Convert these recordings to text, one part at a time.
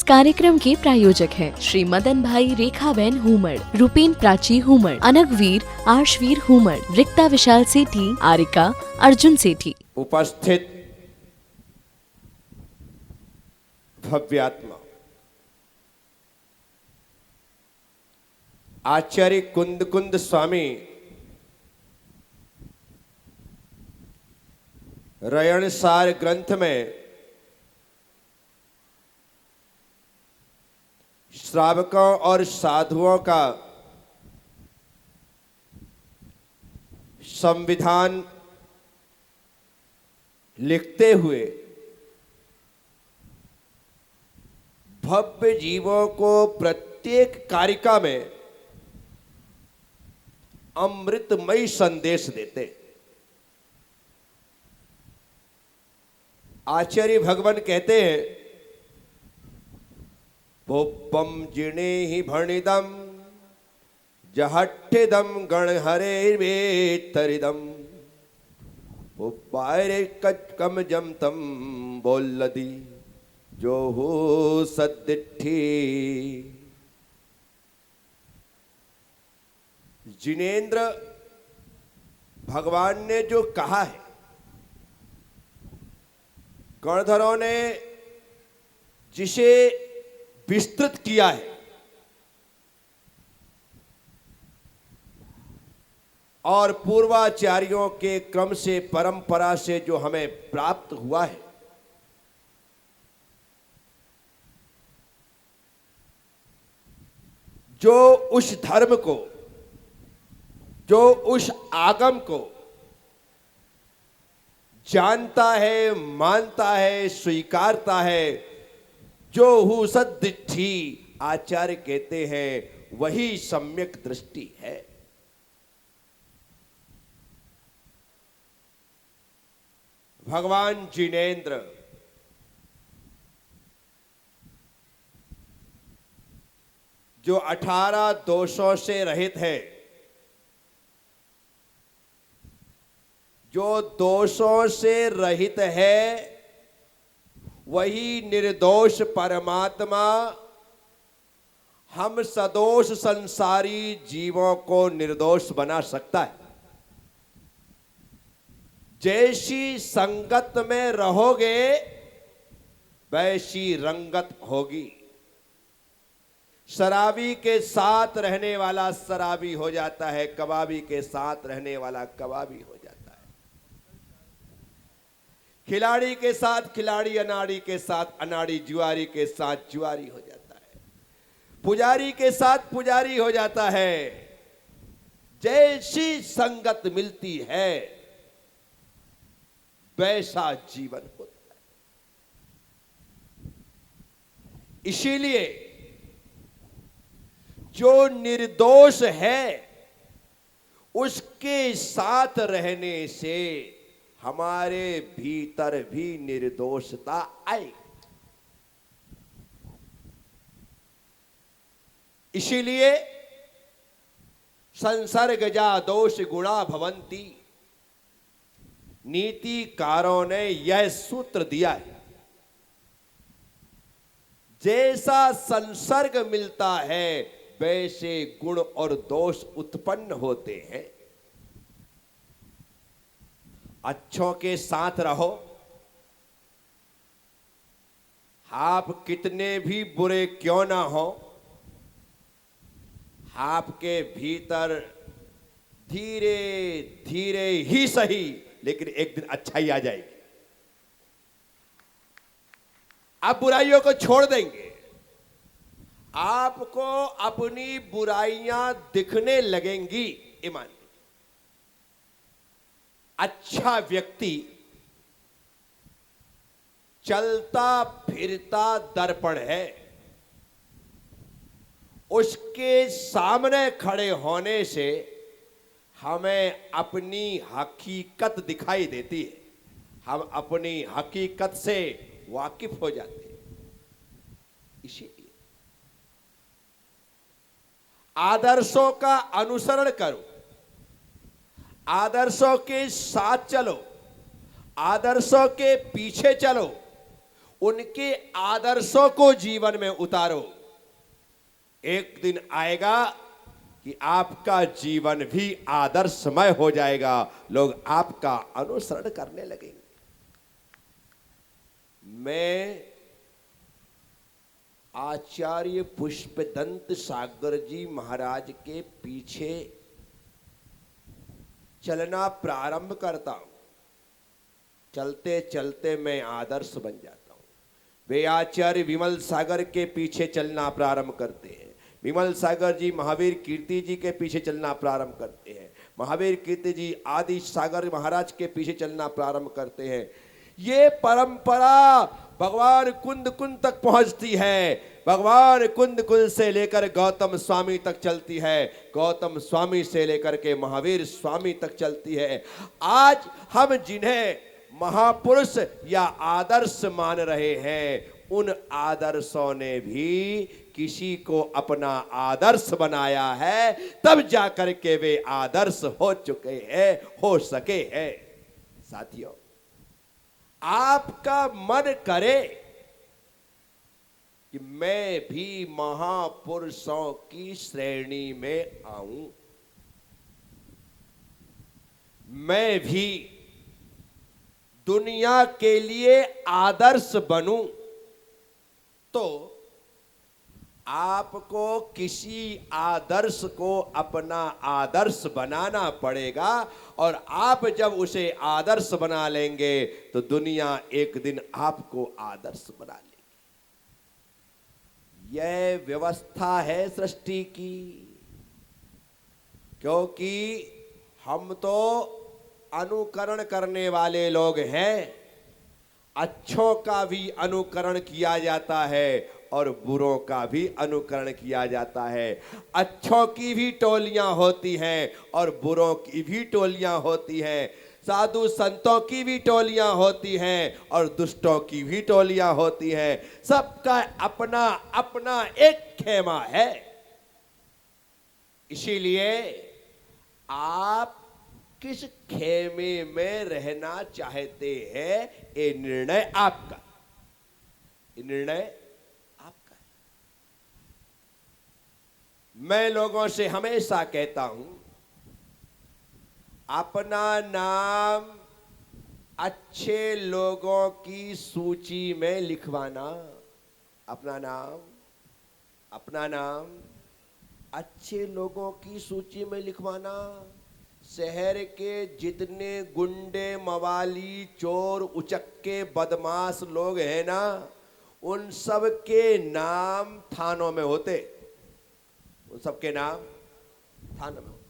कार्यक्रम के प्रायोजक हैं श्री मदन भाई रेखाबेन हुमड़, रूपेन प्राची हुमड़, अनगवीर आर्शवीर हुमड़, रिक्ता विशाल सेठी, आरिका अर्जुन सेठी। उपस्थित भव्यात्मा आचार्य कुंद कुंद स्वामी रयणसार ग्रंथ में श्रावकों और साधुओं का संविधान लिखते हुए भव्य जीवों को प्रत्येक कारिका में अमृतमयी संदेश देते। आचार्य भगवान कहते हैं, भोपम जिणे ही भणिदम जहट्ठिदम गणहरेर्वेतरिदम भोपायरे कम जम तम बोलदी जो हो सदिठी। जिनेन्द्र भगवान ने जो कहा है, गणधरों ने जिसे विस्तृत किया है, और पूर्वाचार्यों के क्रम से परंपरा से जो हमें प्राप्त हुआ है, जो उस धर्म को, जो उस आगम को जानता है, मानता है, स्वीकारता है, जो हु सद्दिठी आचार्य कहते हैं, वही सम्यक दृष्टि है। भगवान जिनेन्द्र जो 18 दोषों से रहित है, जो दोषों से रहित है, वही निर्दोष परमात्मा हम सदोष संसारी जीवों को निर्दोष बना सकता है। जैसी संगत में रहोगे वैसी रंगत होगी। शराबी के साथ रहने वाला शराबी हो जाता है, कबाबी के साथ रहने वाला कबाबी हो जाता है, खिलाड़ी के साथ खिलाड़ी, अनाड़ी के साथ अनाड़ी, जुआरी के साथ जुआरी हो जाता है, पुजारी के साथ पुजारी हो जाता है। जैसी संगत मिलती है वैसा जीवन होता है। इसीलिए जो निर्दोष है उसके साथ रहने से हमारे भीतर भी निर्दोषता आई। इसीलिए संसर्गजा दोष गुणा भवंती, नीतिकारों ने यह सूत्र दिया है। जैसा संसर्ग मिलता है वैसे गुण और दोष उत्पन्न होते हैं। अच्छों के साथ रहो, आप कितने भी बुरे क्यों ना हो, आपके भीतर धीरे धीरे ही सही लेकिन एक दिन अच्छाई आ जाएगी। आप बुराइयों को छोड़ देंगे, आपको अपनी बुराइयां दिखने लगेंगी। ईमान, अच्छा व्यक्ति चलता फिरता दर्पण है, उसके सामने खड़े होने से हमें अपनी हकीकत दिखाई देती है, हम अपनी हकीकत से वाकिफ हो जाते हैं। इसीलिए आदर्शों का अनुसरण करो, आदर्शों के साथ चलो, आदर्शों के पीछे चलो, उनके आदर्शों को जीवन में उतारो। एक दिन आएगा कि आपका जीवन भी आदर्शमय हो जाएगा, लोग आपका अनुसरण करने लगेंगे। मैं आचार्य पुष्पदंत सागर जी महाराज के पीछे चलना प्रारंभ करता हूं। चलते चलते मैं आदर्श बन जाता हूं। वे आचार्य विमल सागर के पीछे चलना प्रारंभ करते हैं। विमल सागर जी महावीर कीर्ति जी के पीछे चलना प्रारंभ करते हैं। महावीर कीर्ति जी आदि सागर महाराज के पीछे चलना प्रारंभ करते हैं। ये परंपरा भगवान कुंद कुंद तक पहुंचती है। भगवान कुंद कुंद से लेकर गौतम स्वामी तक चलती है। गौतम स्वामी से लेकर के महावीर स्वामी तक चलती है। आज हम जिन्हें महापुरुष या आदर्श मान रहे हैं, उन आदर्शों ने भी किसी को अपना आदर्श बनाया है, तब जाकर के वे आदर्श हो चुके हैं, हो सके हैं। साथियों, आपका मन करे कि मैं भी महापुरुषों की श्रेणी में आऊं, मैं भी दुनिया के लिए आदर्श बनूं, तो आपको किसी आदर्श को अपना आदर्श बनाना पड़ेगा। और आप जब उसे आदर्श बना लेंगे तो दुनिया एक दिन आपको आदर्श बना लेगी। यह व्यवस्था है सृष्टि की। क्योंकि हम तो अनुकरण करने वाले लोग हैं। अच्छों का भी अनुकरण किया जाता है और बुरों का भी अनुकरण किया जाता है। अच्छों की भी टोलियां होती हैं और बुरों की भी टोलियां होती हैं। साधु संतों की भी टोलियां होती हैं और दुष्टों की भी टोलियां होती हैं। सबका अपना अपना एक खेमा है। इसीलिए आप किस खेमे में रहना चाहते हैं, ये निर्णय आपका, ये निर्णय आपका है। मैं लोगों से हमेशा कहता हूं, अपना नाम अच्छे लोगों की सूची में लिखवाना। अपना नाम अच्छे लोगों की सूची में लिखवाना। शहर के जितने गुंडे, मवाली, चोर, उचक्के, बदमाश लोग हैं ना, उन सब के नाम थानों में होते। उन सब के नाम थानों में होते।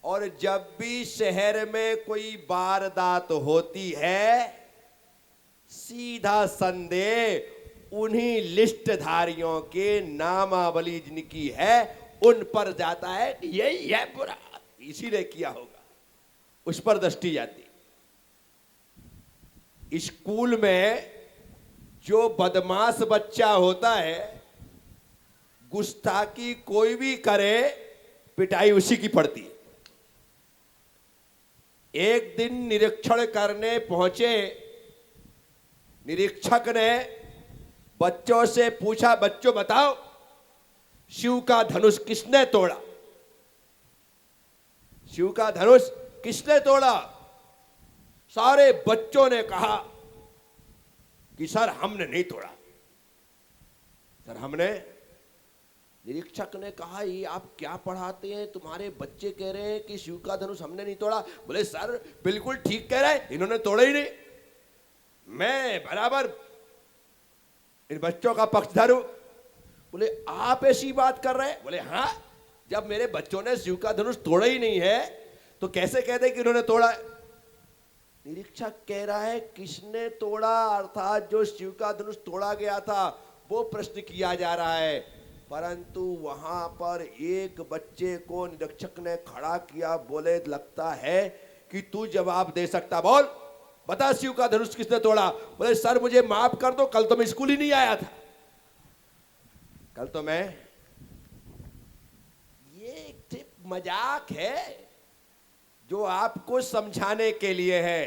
और जब भी शहर में कोई वारदात होती है, सीधा संदेह उन्हीं लिस्टधारियों के नामावली जिनकी है उन पर जाता है कि यही है बुरा, इसीलिए किया होगा, उस पर दृष्टि जाती। स्कूल में जो बदमाश बच्चा होता है, गुस्ताखी कोई भी करे, पिटाई उसी की पड़ती है। एक दिन निरीक्षण करने पहुंचे निरीक्षक ने बच्चों से पूछा, बच्चों बताओ शिव का धनुष किसने तोड़ा? शिव का धनुष किसने तोड़ा? सारे बच्चों ने कहा कि सर हमने नहीं तोड़ा, सर हमने। निरीक्षक ने कहा, ये आप क्या पढ़ाते हैं? तुम्हारे बच्चे कह रहे हैं कि शिव का धनुष हमने नहीं तोड़ा। बोले सर बिल्कुल ठीक कह रहे हैं, इन्होंने तोड़ा ही नहीं। मैं बराबर इन बच्चों का पक्षधर हूं। बोले आप ऐसी बात कर रहे हैं? बोले हाँ, जब मेरे बच्चों ने शिव का धनुष तोड़ा ही नहीं है तो कैसे कहते कि उन्होंने तोड़ा है? निरीक्षक कह रहा है किसने तोड़ा, अर्थात जो शिव का धनुष तोड़ा गया था वो प्रश्न किया जा रहा है। परंतु वहां पर एक बच्चे को निरीक्षक ने खड़ा किया। बोले लगता है कि तू जवाब दे सकता, बोल बता शिव का धनुष किसने तोड़ा? बोले सर मुझे माफ कर दो, कल तो मैं स्कूल ही नहीं आया था, कल तो मैं। ये एक मजाक है जो आपको समझाने के लिए है।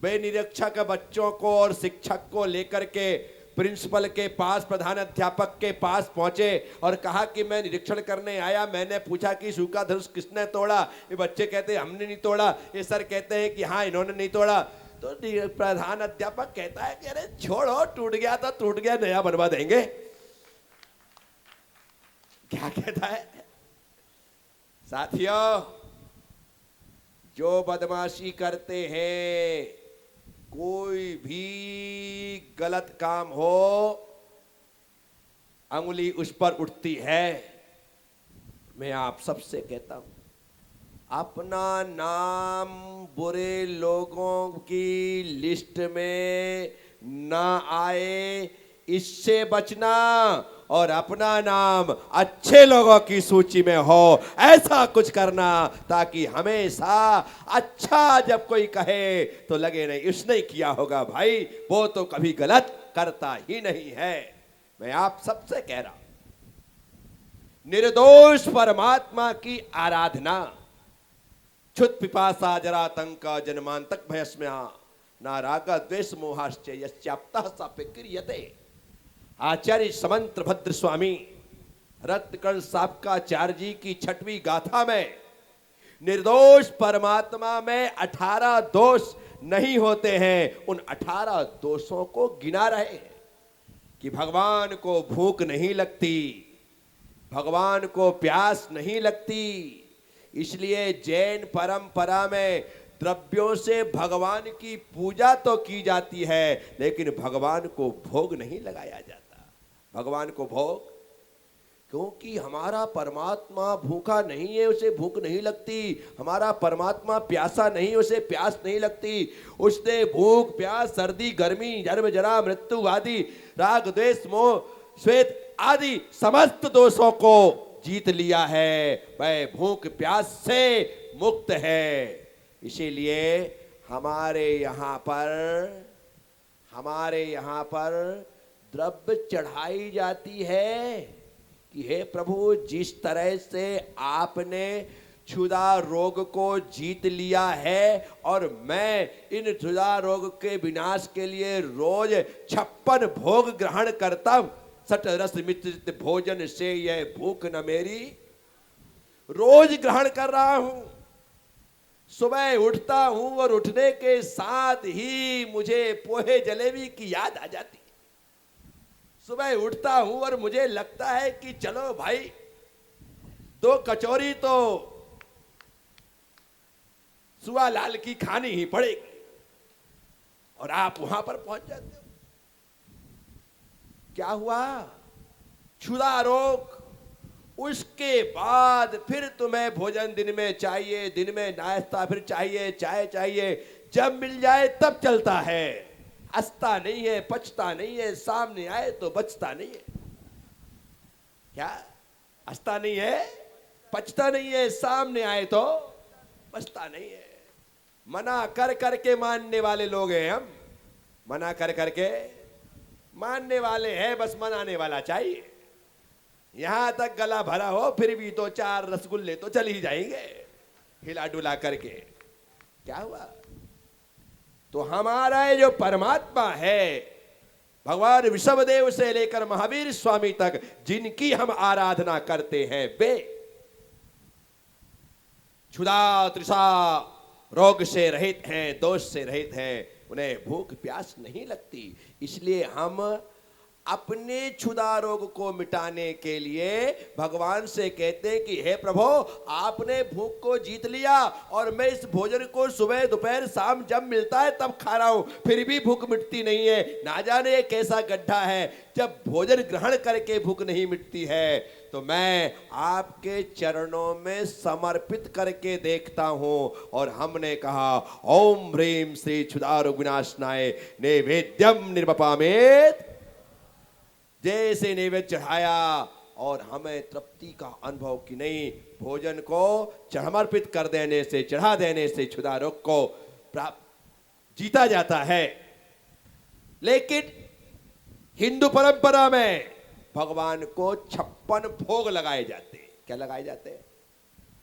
वे निरीक्षक बच्चों को और शिक्षक को लेकर के प्रिंसिपल के पास, प्रधान अध्यापक के पास पहुंचे और कहा कि मैं निरीक्षण करने आया, मैंने पूछा कि सूखा धनुष किसने तोड़ा। ये बच्चे कहते हैं हमने नहीं तोड़ा, ये सर कहते हैं कि हाँ इन्होंने नहीं तोड़ा। तो प्रधान अध्यापक कहता है कि अरे छोड़ो, टूट गया तो टूट गया, नया बनवा देंगे। क्या कहता है? साथियों, जो बदमाशी करते हैं, कोई भी गलत काम हो, अंगुली उस पर उठती है। मैं आप सबसे कहता हूं, अपना नाम बुरे लोगों की लिस्ट में ना आए, इससे बचना, और अपना नाम अच्छे लोगों की सूची में हो, ऐसा कुछ करना, ताकि हमेशा अच्छा जब कोई कहे तो लगे नहीं इसने किया होगा, भाई वो तो कभी गलत करता ही नहीं है। मैं आप सबसे कह रहा हूं, निर्दोष परमात्मा की आराधना, क्षुत पिपासा जरातंक जन्मांतक भयस्म्या ना राग द्वेष मोहाश्च यस्याप्तः सापेक्रियते। आचार्य समंत्र भद्र स्वामी रत्नकर्ण साबकाचार्य जी की 6वीं गाथा में निर्दोष परमात्मा में 18 दोष नहीं होते हैं, उन 18 दोषों को गिना रहे हैं कि भगवान को भूख नहीं लगती, भगवान को प्यास नहीं लगती। इसलिए जैन परंपरा में द्रव्यों से भगवान की पूजा तो की जाती है, लेकिन भगवान को भोग नहीं लगाया जाता। भगवान को भोग, क्योंकि हमारा परमात्मा भूखा नहीं है, उसे भूख नहीं लगती। हमारा परमात्मा प्यासा नहीं, उसे प्यास नहीं लगती। उसने भूख, प्यास, सर्दी, गर्मी, जन्म, जरा, मृत्यु आदि, राग, द्वेष, मोह, श्वेत आदि समस्त दोषों को जीत लिया है। वह भूख प्यास से मुक्त है। इसीलिए हमारे यहाँ पर द्रव्य चढ़ाई जाती है कि हे प्रभु, जिस तरह से आपने क्षुधा रोग को जीत लिया है और मैं इन क्षुधा रोग के विनाश के लिए रोज 56 भोग ग्रहण करता हूं, सट रस मिश्रित भोजन से यह भूख न मेरी, रोज ग्रहण कर रहा हूं। सुबह उठता हूं और उठने के साथ ही मुझे पोहे जलेबी की याद आ जाती है। सुबह उठता हूं और मुझे लगता है कि चलो भाई 2 कचौरी तो सुआ लाल की खानी ही पड़ेगी, और आप वहां पर पहुंच जाते हो। क्या हुआ? क्षुधा रोग। उसके बाद फिर तुम्हें भोजन दिन में चाहिए, दिन में नाश्ता फिर चाहिए, चाय चाहिए, जब मिल जाए तब चलता है। हंसता नहीं है, पचता नहीं है, सामने आए तो बचता नहीं है। क्या? हंसता नहीं है, पचता नहीं है, सामने आए तो बचता नहीं है। मना कर करके मानने वाले लोग हैं हम, मना कर करके मानने वाले हैं, बस मनाने वाला चाहिए। यहां तक गला भरा हो फिर भी तो 4 रसगुल्ले तो चल ही जाएंगे हिला डुला करके। क्या हुआ? तो हमारा ये जो परमात्मा है, भगवान विषमदेव से लेकर महावीर स्वामी तक जिनकी हम आराधना करते हैं, वे क्षुधा तृषा रोग से रहित हैं, दोष से रहित हैं, उन्हें भूख प्यास नहीं लगती। इसलिए हम अपने क्षुधा रोग को मिटाने के लिए भगवान से कहते हैं कि हे प्रभु, आपने भूख को जीत लिया और मैं इस भोजन को सुबह दोपहर शाम जब मिलता है तब खा रहा हूं, फिर भी भूख मिटती नहीं है। ना जाने ये कैसा गड्ढा है, जब भोजन ग्रहण करके भूख नहीं मिटती है। तो मैं आपके चरणों में समर्पित करके देखता हूं। और हमने कहा ओम ह्रीम श्री क्षुधा रोग विनाशनाय नैवेद्यम निर्वपामेत, जैसे नैवेद्य चढ़ाया और हमें तृप्ति का अनुभव कि नहीं, भोजन को समर्पित कर देने से, चढ़ा देने से क्षुधा रोग को जीता जाता है। लेकिन हिंदू परंपरा में भगवान को 56 भोग लगाए जाते हैं। क्या लगाए जाते हैं?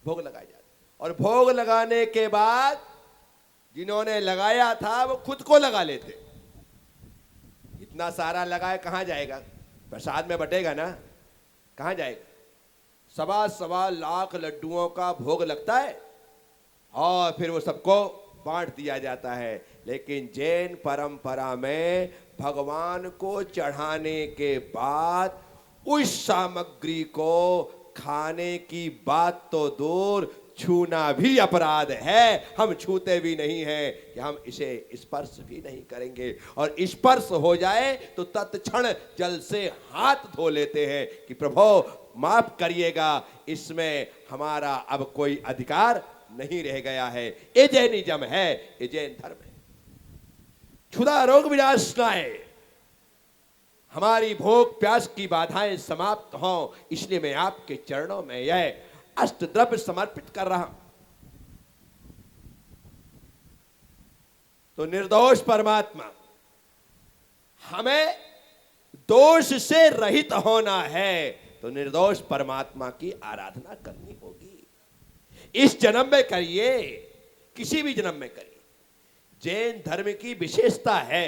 भोग लगाए जाते हैं। और भोग लगाने के बाद जिन्होंने लगाया था वो खुद को लगा लेते। इतना सारा लगाए कहां जाएगा? प्रसाद में बटेगा ना, कहां जाएगा? सवा सवा लाख लड्डुओं का भोग लगता है और फिर वो सबको बांट दिया जाता है। लेकिन जैन परंपरा में भगवान को चढ़ाने के बाद उस सामग्री को खाने की बात तो दूर, छूना भी अपराध है। हम छूते भी नहीं हैं कि हम इसे स्पर्श भी नहीं करेंगे, और स्पर्श हो जाए तो तत्क्षण जल से हाथ धो लेते हैं कि प्रभु माफ करिएगा, इसमें हमारा अब कोई अधिकार नहीं रह गया है। ये जैनिज्म है, ये जैन धर्म है। क्षुधा रोग विनाशनाय, हमारी भूख प्यास की बाधाएं समाप्त हों, इसलिए मैं आपके चरणों में यह अष्ट द्रव्य समर्पित कर रहा हूं। तो निर्दोष परमात्मा, हमें दोष से रहित होना है, तो निर्दोष परमात्मा की आराधना करनी होगी। इस जन्म में करिए, किसी भी जन्म में करिए। जैन धर्म की विशेषता है,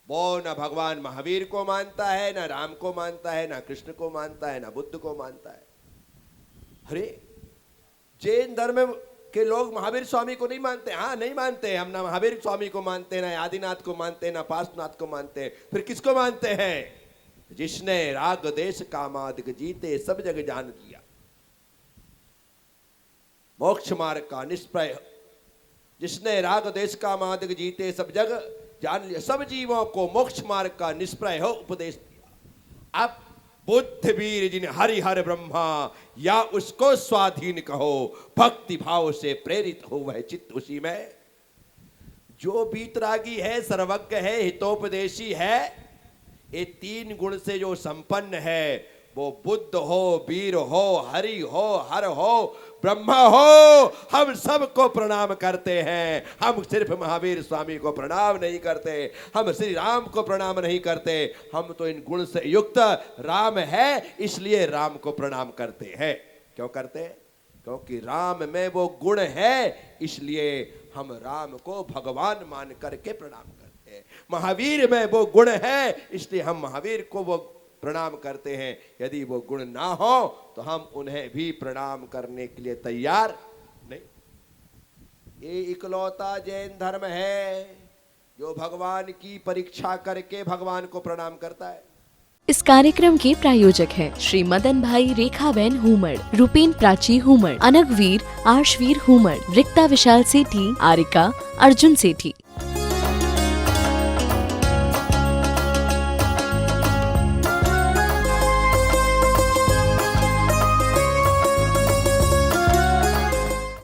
वो न भगवान महावीर को मानता है, न राम को मानता है, न कृष्ण को मानता है, न बुद्ध को मानता है। अरे जैन धर्म के लोग महावीर स्वामी को नहीं मानते। हाँ, नहीं मानते। हम ना महावीर स्वामी को मानते, ना आदिनाथ को मानते, ना पार्श्वनाथ को मानते। फिर किसको मानते हैं? जिसने राग देश कामादिक जीते सब जग जान लिया, मोक्ष मार्ग का निष्प्रय, जिसने राग देश कामादिक जीते सब जग जान लिया, सब जीवों को मोक्ष मार्ग का निष्प्रय हो उपदेश दिया। अब बुद्ध वीर जिन हरि हर ब्रह्मा, या उसको स्वाधीन कहो, भक्ति भाव से प्रेरित हो वह चित्त उसी में। जो बीतरागी है, सर्वज्ञ है, हितोपदेशी है, ये तीन गुण से जो संपन्न है, वो बुद्ध हो, वीर हो, हरि हो, हर हो, ब्रह्मा हो, हम सबको प्रणाम करते हैं। हम सिर्फ महावीर स्वामी को प्रणाम नहीं करते, हम श्री राम को प्रणाम नहीं करते, हम तो इन गुण से युक्त राम है, इसलिए राम को प्रणाम करते हैं। क्यों करते हैं? क्योंकि राम में वो गुण है, इसलिए हम राम को भगवान मान करके प्रणाम करते हैं। महावीर में वो गुण है, इसलिए हम महावीर को वो प्रणाम करते हैं। यदि वो गुण ना हो तो हम उन्हें भी प्रणाम करने के लिए तैयार नहीं। ये इकलौता जैन धर्म है जो भगवान की परीक्षा करके भगवान को प्रणाम करता है। इस कार्यक्रम के प्रायोजक हैं श्री मदन भाई रेखाबेन हुमड़, रूपेन प्राची हुमड़, अनगवीर आर्शवीर हुमड़, रिक्ता विशाल सेठी, आरिका अर्जुन सेठी।